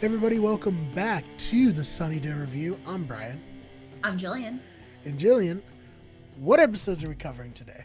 Everybody, welcome back to the Sunnydale Review. I'm Brian. I'm Jillian. And Jillian, what episodes are we covering today?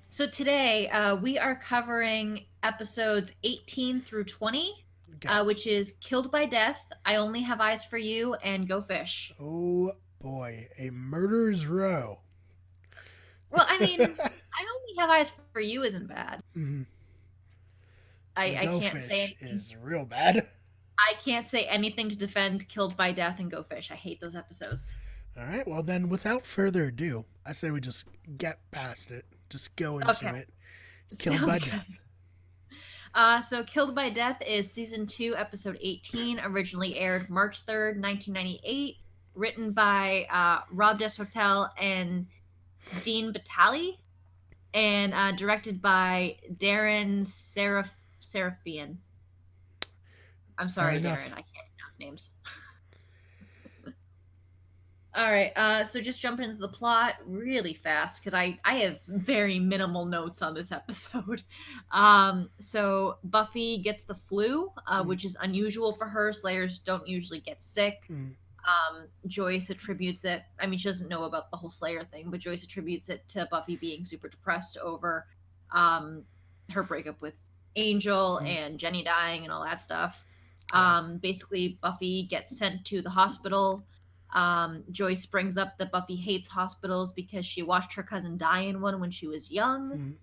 So today we are covering episodes 18 through 20, Okay. which is Killed by Death, I Only Have Eyes for You, and Go Fish. Oh boy, a murderer's row. Well, I mean, I Only Have Eyes for You isn't bad. Mm-hmm. I Go can't Fish say anything. is real bad. I can't say anything to defend Killed by Death and Go Fish. I hate those episodes. All right, well then, without further ado, I say we just get past it. Just go into it. Killed by Death. So Killed by Death is season 2, episode 18, originally aired March 3rd, 1998, written by Rob Deshotel and Dean Batali, and directed by Darren Serafian. I'm sorry, Darren. I can't pronounce names. All right, so just jump into the plot really fast because I have very minimal notes on this episode. So Buffy gets the flu, which is unusual for her. Slayers don't usually get sick. Joyce attributes it. I mean, she doesn't know about the whole Slayer thing, but Joyce attributes it to Buffy being super depressed over her breakup with Angel and Jenny dying and all that stuff. Basically, Buffy gets sent to the hospital. Joyce brings up that Buffy hates hospitals because she watched her cousin die in one when she was young.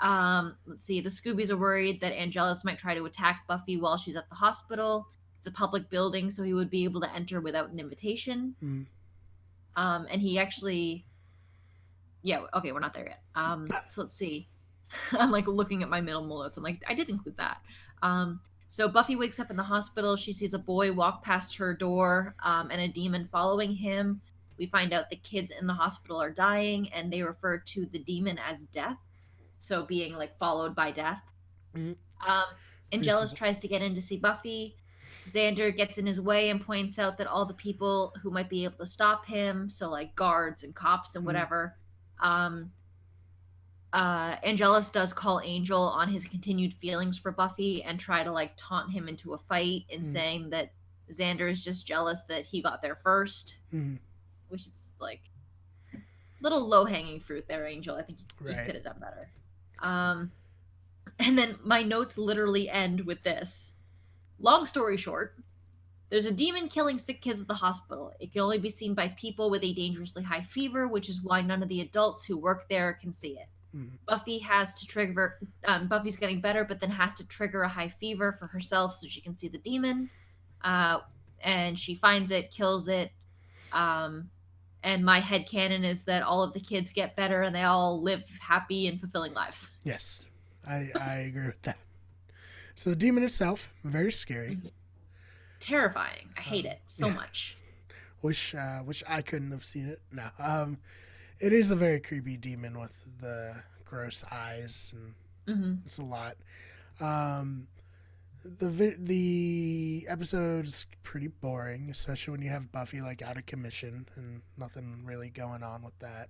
Let's see, the Scoobies are worried that Angelus might try to attack Buffy while she's at the hospital. It's a public building, so he would be able to enter without an invitation. And he actually... Yeah, okay, we're not there yet. So let's see. I'm like looking at my minimal notes. I'm like, I did include that. So Buffy wakes up in the hospital. She sees a boy walk past her door and a demon following him. We find out the kids in the hospital are dying, and they refer to the demon as Death. So being like followed by death. Angelus tries to get in to see Buffy. Xander gets in his way and points out that all the people who might be able to stop him, so like guards and cops and whatever, Angelus does call Angel on his continued feelings for Buffy and try to like taunt him into a fight in saying that Xander is just jealous that he got there first, which is like little low-hanging fruit there, Angel. I think you could have done better. And then my notes literally end with this. Long story short, there's a demon killing sick kids at the hospital. It can only be seen by people with a dangerously high fever, which is why none of the adults who work there can see it. Buffy has to trigger... Buffy's getting better, but then has to trigger a high fever for herself so she can see the demon. And she finds it, kills it. And my headcanon is that all of the kids get better and they all live happy and fulfilling lives. Yes, I agree with that. So the demon itself, very scary. Terrifying. I hate it so much. Wish I couldn't have seen it. No. It is a very creepy demon with the gross eyes, and it's a lot. The episode's pretty boring, especially when you have Buffy like out of commission and nothing really going on with that.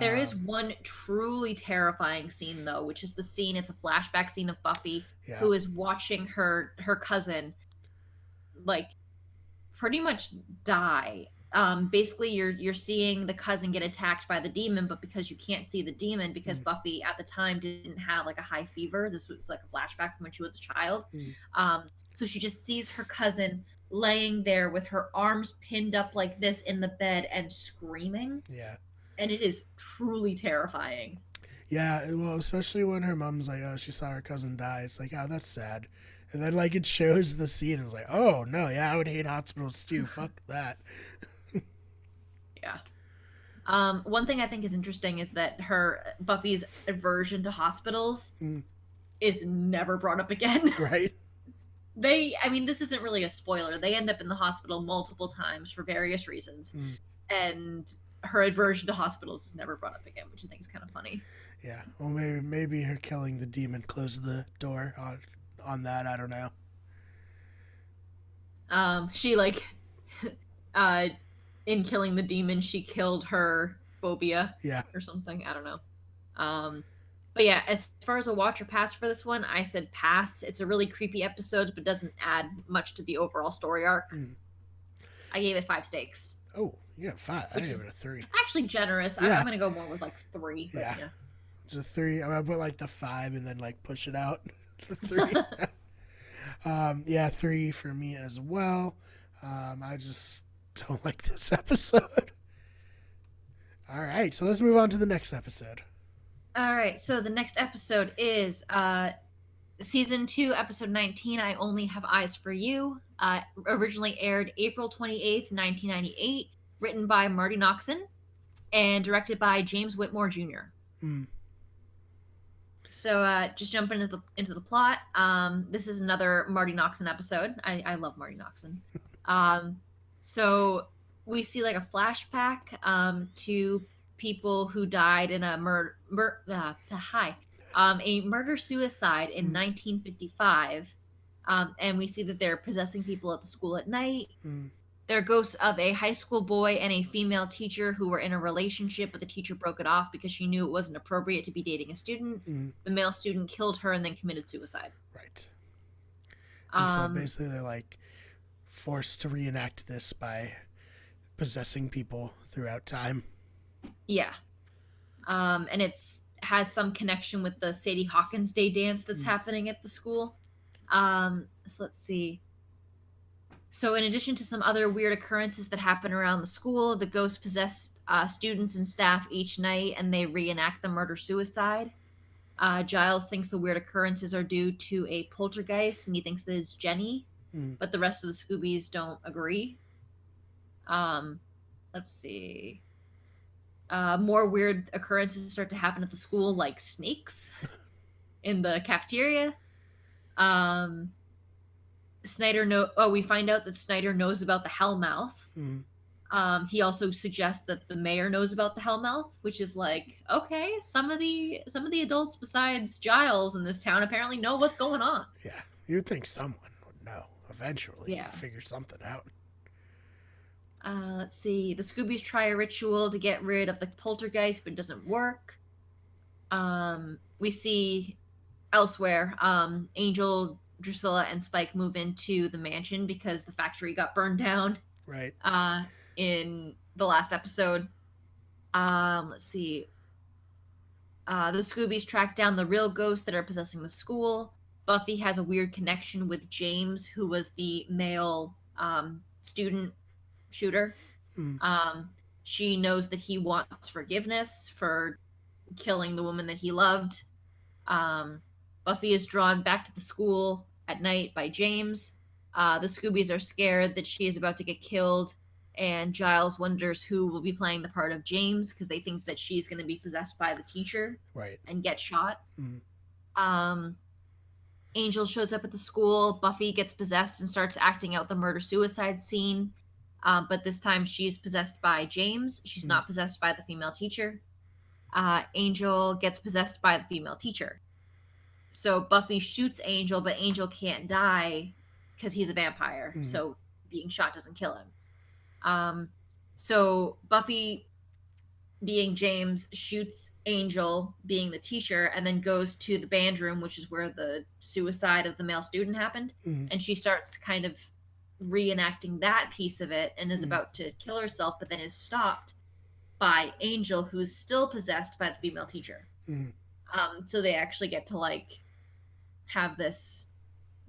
There is one truly terrifying scene, though, which is the scene, it's a flashback scene of Buffy, who is watching her cousin, like, pretty much die. Basically, you're seeing the cousin get attacked by the demon, but because you can't see the demon, because Buffy, at the time, didn't have, like, a high fever, this was, like, a flashback from when she was a child, so she just sees her cousin laying there with her arms pinned up like this in the bed and screaming. Yeah. And it is truly terrifying. Yeah, well, especially when her mom's like, oh, she saw her cousin die. It's like, oh, that's sad. And then, like, it shows the scene. And it's like, oh, no, yeah, I would hate hospitals, too. Fuck that. Yeah. One thing I think is interesting is that Buffy's aversion to hospitals is never brought up again. Right. This isn't really a spoiler. They end up in the hospital multiple times for various reasons. And her aversion to hospitals is never brought up again, which I think is kind of funny. Yeah. Well, maybe her killing the demon closed the door on that. I don't know. She like, in killing the demon, she killed her phobia. Yeah. Or something. I don't know. But yeah, as far as a watch or pass for this one, I said pass. It's a really creepy episode, but doesn't add much to the overall story arc. Mm. I gave it 5 stakes, Oh, you got 5. I which gave is it a 3. actually generous. Yeah. I'm gonna go more with like 3, but Yeah. yeah. It's a 3. I'm gonna put like the 5 and then like push it out. The 3. Yeah, 3 for me as well. I just don't like this episode. All right, so let's move on to the next episode. All right, so the next episode is season 2, episode 19. I Only Have Eyes for You. Originally aired April 28th, 1998. Written by Marty Noxon and directed by James Whitmore Jr. Mm. So just jump into the plot. This is another Marty Noxon episode. I love Marty Noxon. So we see like a flashback to people who died in a a murder suicide in 1955, and we see that they're possessing people at the school at night. They're ghosts of a high school boy and a female teacher who were in a relationship, but the teacher broke it off because she knew it wasn't appropriate to be dating a student. The male student killed her and then committed suicide. Right. And so basically they're like forced to reenact this by possessing people throughout time. Yeah. And it's has some connection with the Sadie Hawkins Day dance that's happening at the school. So let's see. So in addition to some other weird occurrences that happen around the school, the ghosts possess students and staff each night, and they reenact the murder-suicide. Giles thinks the weird occurrences are due to a poltergeist, and he thinks that it's Jenny, but the rest of the Scoobies don't agree. Let's see. More weird occurrences start to happen at the school, like snakes in the cafeteria. We find out that Snyder knows about the Hellmouth. He also suggests that the mayor knows about the Hellmouth, which is like, okay, some of the adults besides Giles in this town apparently know what's going on. Yeah, you'd think someone would know eventually. Yeah. Figure something out. Let's see. The Scoobies try a ritual to get rid of the poltergeist, but it doesn't work. We see elsewhere, Angel, Drusilla, and Spike move into the mansion because the factory got burned down. Right. In the last episode. Let's see. The Scoobies track down the real ghosts that are possessing the school. Buffy has a weird connection with James, who was the male student shooter. She knows that he wants forgiveness for killing the woman that he loved. Buffy is drawn back to the school at night by James. The Scoobies are scared that she is about to get killed, and Giles wonders who will be playing the part of James because they think that she's going to be possessed by the teacher, right, and get shot. Angel shows up at the school. Buffy gets possessed and starts acting out the murder-suicide scene, but this time she's possessed by James. She's not possessed by the female teacher. Angel gets possessed by the female teacher. So Buffy shoots Angel, but Angel can't die because he's a vampire. So being shot doesn't kill him. So Buffy, being James, shoots Angel, being the teacher, and then goes to the band room, which is where the suicide of the male student happened. And she starts kind of reenacting that piece of it and is about to kill herself, but then is stopped by Angel, who's still possessed by the female teacher. So they actually get to like have this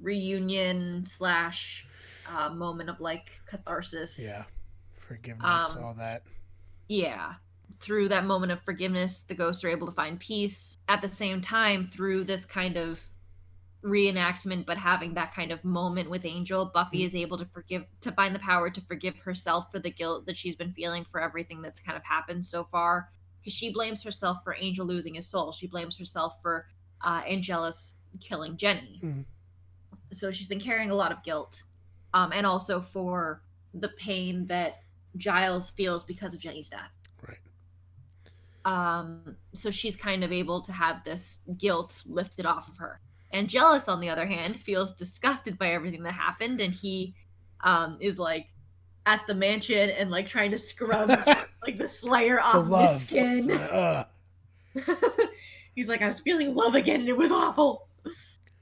reunion slash moment of like catharsis. Yeah, forgiveness, all that. Yeah. Through that moment of forgiveness, the ghosts are able to find peace. At the same time, through this kind of reenactment, but having that kind of moment with Angel, Buffy is able to find the power to forgive herself for the guilt that she's been feeling for everything that's kind of happened so far. Because she blames herself for Angel losing his soul. She blames herself for Angelus killing Jenny. So she's been carrying a lot of guilt. And also for the pain that Giles feels because of Jenny's death. Right. So she's kind of able to have this guilt lifted off of her. Angelus, on the other hand, feels disgusted by everything that happened, and he is like at the mansion and like trying to scrub like the Slayer off his skin. He's like, I was feeling love again, and it was awful.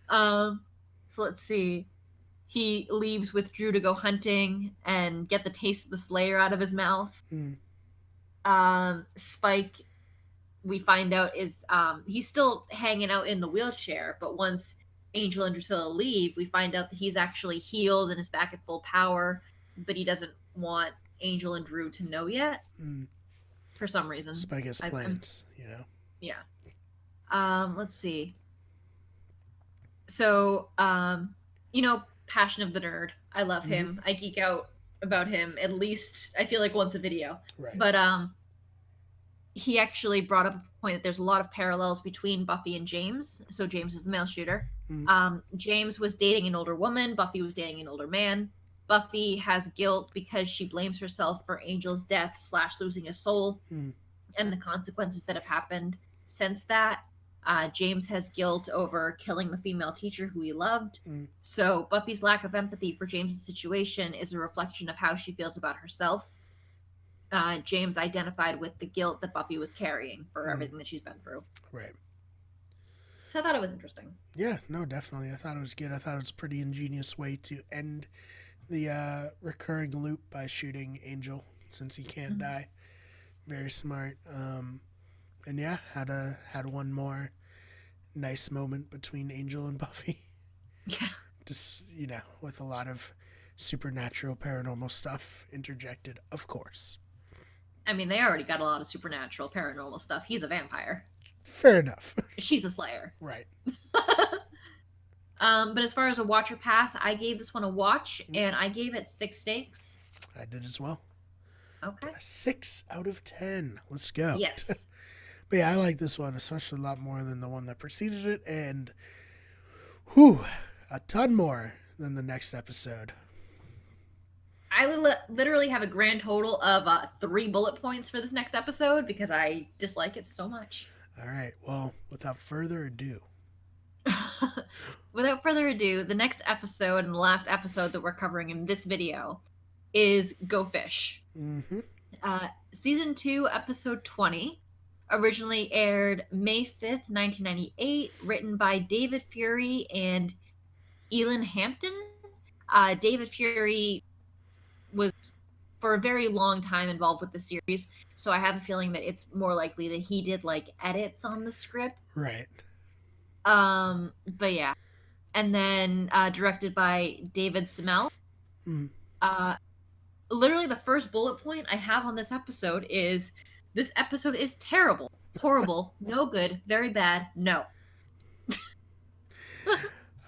So let's see. He leaves with Drew to go hunting and get the taste of the Slayer out of his mouth. Mm. Spike, we find out, is he's still hanging out in the wheelchair, but once Angel and Drusilla leave, we find out that he's actually healed and is back at full power, but he doesn't want Angel and Drew to know yet. For some reason. Spike has plans, you know? Yeah. Let's see. So, you know, Passion of the Nerd. I love him. I geek out about him at least, I feel like, once a video. Right. But he actually brought up a point that there's a lot of parallels between Buffy and James. So James is the male shooter. James was dating an older woman. Buffy was dating an older man. Buffy has guilt because she blames herself for Angel's death / losing a soul and the consequences that have happened since that. James has guilt over killing the female teacher who he loved. So Buffy's lack of empathy for James's situation is a reflection of how she feels about herself. James identified with the guilt that Buffy was carrying for everything that she's been through. Right. So I thought it was interesting. Yeah, no, definitely. I thought it was good. I thought it was a pretty ingenious way to end the recurring loop by shooting Angel since he can't die. Very smart. And yeah, had one more nice moment between Angel and Buffy. Yeah. Just, you know, with a lot of supernatural paranormal stuff interjected, of course. I mean, they already got a lot of supernatural paranormal stuff. He's a vampire. Fair enough. She's a slayer. Right. But as far as a watch or pass, I gave this one a watch, and I gave it 6 stakes. I did as well. Okay. 6 out of 10. Let's go. Yes. But yeah, I like this one, especially a lot more than the one that preceded it, and a ton more than the next episode. I literally have a grand total of 3 bullet points for this next episode because I dislike it so much. All right. Well, without further ado. Without further ado, the next episode and the last episode that we're covering in this video is Go Fish. Season 2, episode 20. Originally aired May 5th, 1998. Written by David Fury and Elin Hampton. David Fury was for a very long time involved with the series, so I have a feeling that it's more likely that he did like edits on the script. Right. But yeah. And then directed by David Semel. Literally the first bullet point I have on this episode is, this episode is terrible, horrible, no good, very bad, no.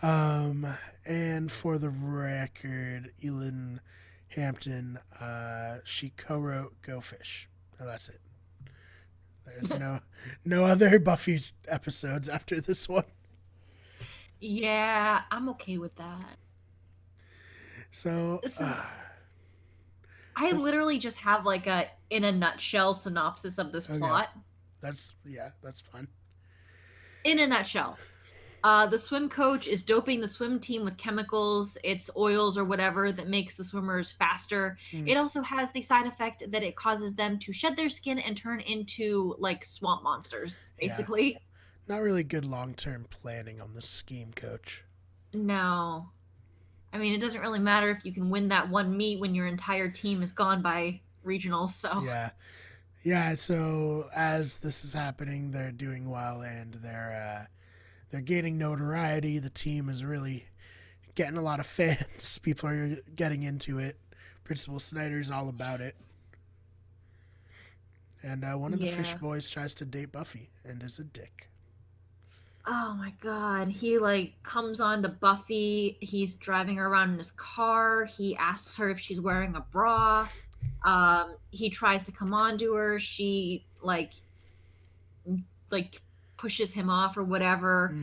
And for the record, Elin Hampton, she co-wrote Go Fish. Now that's it. There's no other Buffy episodes after this one. Yeah, I'm okay with that. So I literally just have like a in a nutshell synopsis of this plot. That's fun. In a nutshell, the swim coach is doping the swim team with chemicals. It's oils or whatever that makes the swimmers faster. It also has the side effect that it causes them to shed their skin and turn into like swamp monsters, basically. Yeah. Not really good long-term planning on the scheme, coach. No. I mean, it doesn't really matter if you can win that one meet when your entire team is gone by regionals, so. Yeah, so as this is happening, they're doing well and they're gaining notoriety. The team is really getting a lot of fans. People are getting into it. Principal Snyder's all about it. And one of the fish boys tries to date Buffy and is a dick. Oh my god. He like comes on to Buffy. He's driving her around in his car. He asks her if she's wearing a bra. He tries to come on to her. She like pushes him off or whatever.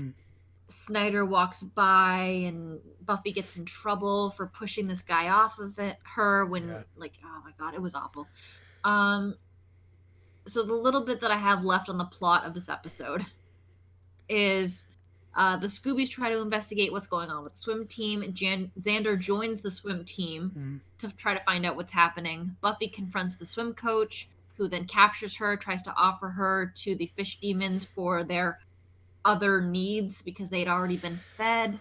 Snyder walks by and Buffy gets in trouble for pushing this guy off of her when oh my god, it was awful. So the little bit that I have left on the plot of this episode is the Scoobies try to investigate what's going on with the swim team. Xander joins the swim team to try to find out what's happening. Buffy confronts the swim coach, who then captures her, tries to offer her to the fish demons for their other needs because they'd already been fed.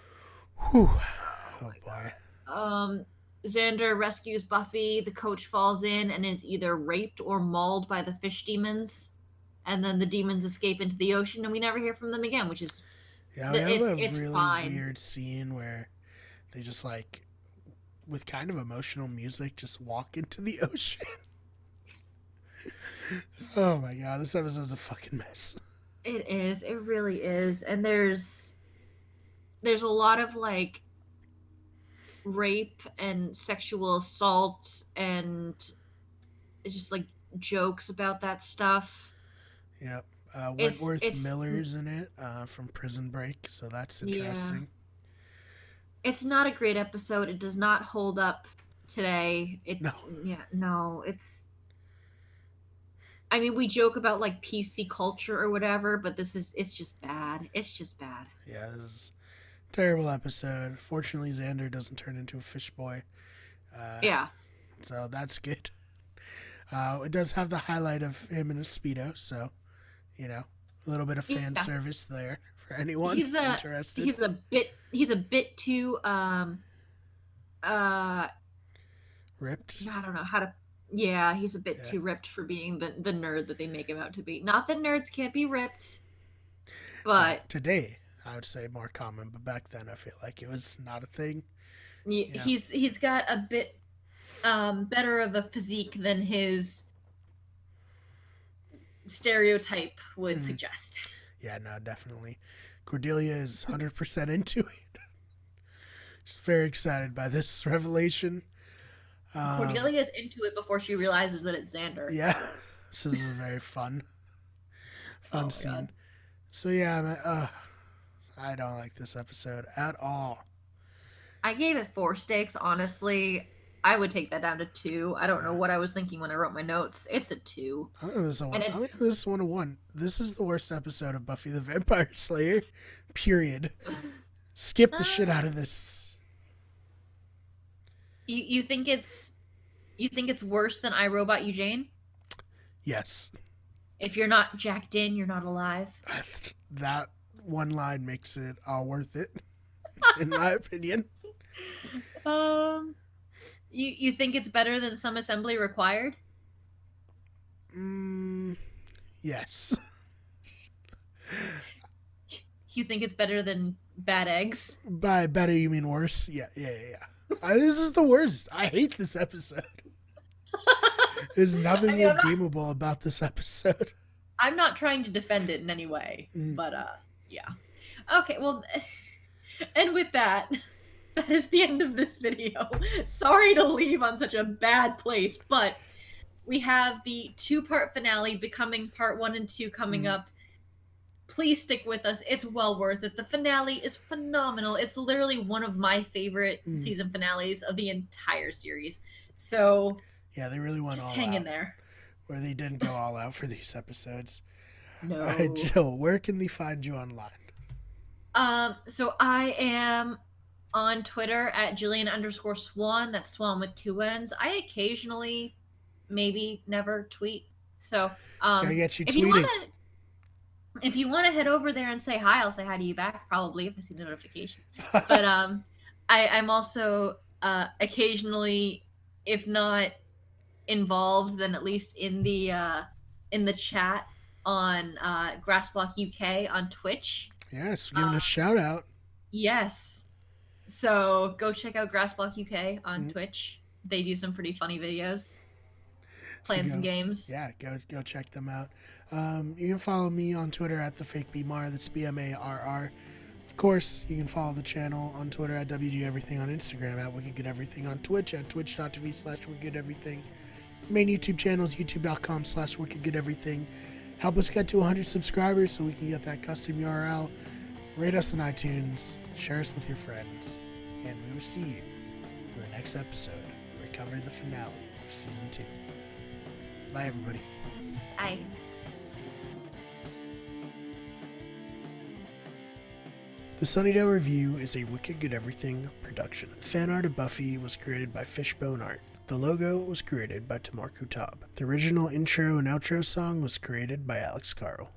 Whew. Oh Oh my boy. God. Xander rescues Buffy. The coach falls in and is either raped or mauled by the fish demons. And then the demons escape into the ocean, and we never hear from them again, which is Yeah, we have a it's really fine. weird scene where they just like, with kind of emotional music, just walk into the ocean. Oh my god, this episode's a fucking mess. It is. It really is. And there's a lot of like rape and sexual assault and it's just like jokes about that stuff. Yep. It's Wentworth it's Miller's in it from Prison Break, so that's yeah. interesting. It's not a great episode. It does not hold up today. It No. yeah, no, it's I mean, we joke about like PC culture or whatever, but it's just bad. It's just bad. Yeah, this is a terrible episode. Fortunately, Xander doesn't turn into a fish boy, Yeah. so that's good. It does have the highlight of him in a Speedo, so, you know, a little bit of fan Yeah. service there for anyone He's a interested. he's a bit too Ripped. I don't know how to yeah, he's a bit Yeah. too ripped for being the nerd that they make him out to be. Not that nerds can't be ripped, but Today, I would say more common, but back then I feel like it was not a thing. Yeah. he's got a bit better of a physique than his stereotype would suggest. Yeah, no, definitely. Cordelia is 100% into it. She's very excited by this revelation. Cordelia's into it before she realizes that it's Xander. Yeah, this is a very fun scene. God. So yeah, I don't like this episode at all. I gave it 4 stakes, honestly. I would take that down to 2. I don't know what I was thinking when I wrote my notes. It's a 2. I'm gonna give this one a 1. This is the worst episode of Buffy the Vampire Slayer. Period. Skip the shit out of this. You think it's worse than I, Robot You Jane? Yes. If you're not jacked in, you're not alive. That one line makes it all worth it, in my opinion. You think it's better than Some Assembly Required? Yes. You think it's better than Bad Eggs? By better, you mean worse? Yeah. This is the worst. I hate this episode. There's nothing redeemable about this episode. I'm not trying to defend it in any way, but yeah. Okay, well, and with that, that is the end of this video. Sorry to leave on such a bad place, but we have the 2-part finale, Becoming Part 1 and 2 coming up. Please stick with us. It's well worth it. The finale is phenomenal. It's literally one of my favorite season finales of the entire series. So yeah, they really went just all hang out. in there. Where they didn't go all out for these episodes. No. All right, Jill, where can they find you online? So I am on Twitter at Jillian_Swan. That's Swan with 2 N's. I occasionally, maybe never tweet. So Gotta get you tweeting. If you want to head over there and say hi, I'll say hi to you back, probably, if I see the notification. But I'm also occasionally, if not involved, then at least in the chat on Grassblock UK on Twitch. Yes, giving a shout out. Yes. So go check out Grassblock UK on Twitch. They do some pretty funny videos. Playing some games. Yeah, go check them out. You can follow me on Twitter at @TheFakeBMar. That's BMARR. Of course, you can follow the channel on Twitter at WGEverything, on Instagram at WickedGoodEverything, on Twitch at twitch.tv/WickedGoodEverything. Main YouTube channel is youtube.com/WickedGoodEverything. Help us get to 100 subscribers so we can get that custom URL. Rate us on iTunes. Share us with your friends. And we will see you in the next episode where we cover the finale of Season 2. Bye, everybody. Bye. The Sunnydale Review is a Wicked Good Everything production. The fan art of Buffy was created by Fishbone Art. The logo was created by Tamar Kutab. The original intro and outro song was created by Alex Carl.